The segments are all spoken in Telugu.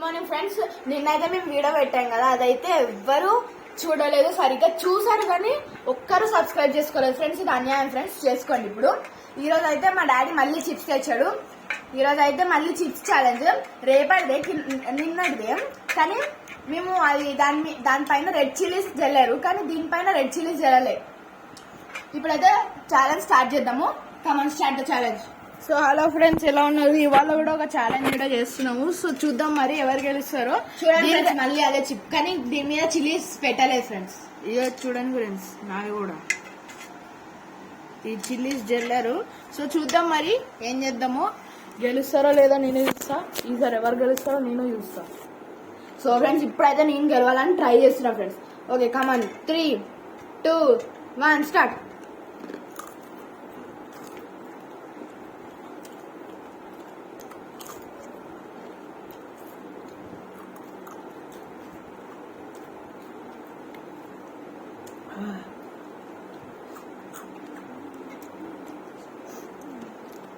మార్నింగ్ ఫ్రెండ్స్, నిన్నైతే మేము వీడియో పెట్టాం కదా, అదైతే ఎవ్వరు చూడలేదు. సరిగ్గా చూసారు కానీ ఒక్కరు సబ్స్క్రైబ్ చేసుకోలేదు ఫ్రెండ్స్. ఇది అన్యాయం ఫ్రెండ్స్, చేసుకోండి. ఇప్పుడు ఈరోజు అయితే మా డాడీ మళ్ళీ చిప్స్ తెచ్చాడు. ఈరోజు అయితే మళ్ళీ చిప్స్ ఛాలెంజ్. రేపటిదే, నిన్నటిదే, కానీ మేము అది దానిపైన రెడ్ చిల్లీస్ జల్లారు, కానీ దీనిపైన రెడ్ చిల్లీస్ జల్లలే. ఇప్పుడైతే ఛాలెంజ్ స్టార్ట్ చేద్దాము. Come on start the challenge. So hello friends, ఎలా ఉన్నారు? ఇవాళ కూడా ఒక ఛాలెంజ్ కూడా చేస్తున్నాము. సో చూద్దాం మరి ఎవరు గెలుస్తారో. చూడండి మళ్ళీ అదే చిప్, కానీ దీని మీద చిల్లీస్ పెట్టలేదు ఫ్రెండ్స్. ఇక చూడండి ఫ్రెండ్స్, నావి కూడా ఈ చిల్లీస్ జల్లారు. సో చూద్దాం మరి ఏం చేద్దామో. గెలుస్తారో లేదో నేను చూస్తా. ఈసారి ఎవరు గెలుస్తారో నేను చూస్తా. సో ఫ్రెండ్స్, ఇప్పుడైతే నేను గెలవాలని ట్రై చేస్తున్నా ఫ్రెండ్స్. Okay come on, 3, 2, 1 start.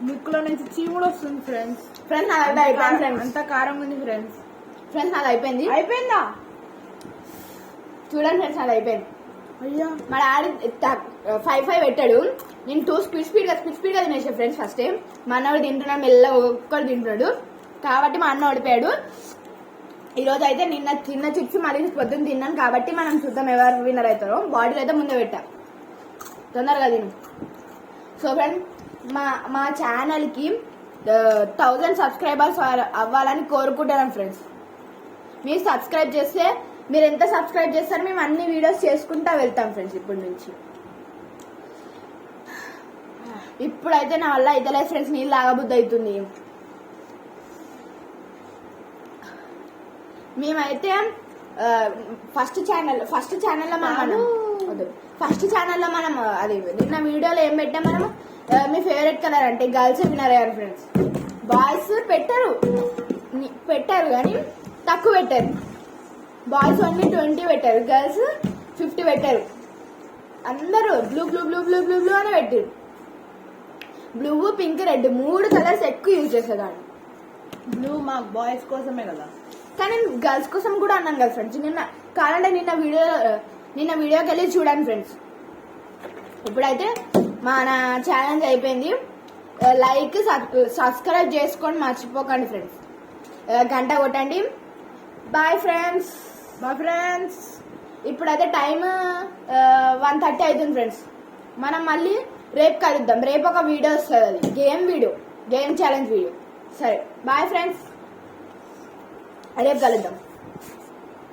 ముక్కులో నుంచి చీముడు వస్తుంది ఫ్రెండ్స్. ఫ్రెండ్స్ నాది అయిపోయింది ఫ్రెండ్స్, అంత కారం ఉంది ఫ్రెండ్స్. ఫ్రెండ్స్ నాది అయిపోయిందా? చూడండి ఫ్రెండ్స్, నాది అయిపోయింది. అయ్యా, మా డాడీ 5 పెట్టాడు. నేను 2 స్పీడ్ గా తినేసా ఫ్రెండ్స్. ఫస్ట్ టైం మా అన్నవాడు తింటున్నాడు, మెల్ల ఒక్కడు తింటున్నాడు కాబట్టి మా అన్న ఓడిపోయాడు. ఈరోజు అయితే నిన్న చిప్స్ మళ్ళీ పొద్దున్న తిన్నాను కాబట్టి మనం చూద్దాం ఎవరు విన్నర్ అవుతారో. బాడీలో అయితే ముందే పెట్టా, తొందరగా తిను. సో ఫ్రెండ్స్, మా ఛానల్కి 1000 సబ్స్క్రైబర్స్ అవ్వాలని కోరుకుంటున్నాను ఫ్రెండ్స్. మీరు సబ్స్క్రైబ్ చేస్తే, మీరు ఎంత సబ్స్క్రైబ్ చేస్తారో మేము అన్ని వీడియోస్ చేసుకుంటా వెళ్తాం ఫ్రెండ్స్ ఇప్పటి నుంచి. ఇప్పుడైతే నా వల్ల అయితే లేదు ఫ్రెండ్స్, నీళ్ళు తాగబుద్ధి అవుతుంది. మేమైతే ఫస్ట్ ఛానల్లో మనం అది నిన్న వీడియోలో ఏం పెట్టాం మనం, మీ ఫేవరెట్ కలర్ అంటే గర్ల్స్ విన్నర్ అయ్యారు ఫ్రెండ్స్. బాయ్స్ పెట్టారు కానీ తక్కువ పెట్టారు. బాయ్స్ ఓన్లీ 20 పెట్టారు, గర్ల్స్ 50 పెట్టారు. అందరూ blue blue blue blue blue blue అని పెట్టారు. బ్లూ, పింక్, రెడ్ 3 కలర్స్ ఎక్కువ యూజ్ చేసేదాన్ని. బ్లూ మా బాయ్స్ కోసమే కదా, కానీ గర్ల్స్ కోసం కూడా అన్నాను కదా ఫ్రెండ్స్. కావాలంటే నిన్న వీడియోకి వెళ్ళి చూడండి ఫ్రెండ్స్. ఇప్పుడైతే మన ఛాలెంజ్ అయిపోయింది. లైక్, సబ్స్క్రైబ్ చేసుకోండి మర్చిపోకండి ఫ్రెండ్స్. గంట కొట్టండి. Bye friends. ఇప్పుడైతే టైం 1:30 అవుతుంది ఫ్రెండ్స్. మనం మళ్ళీ రేపు కలుద్దాం. రేపు ఒక వీడియో వస్తుంది, అది గేమ్ ఛాలెంజ్ వీడియో. సరే బాయ్ ఫ్రెండ్స్, రేపు కలుద్దాం.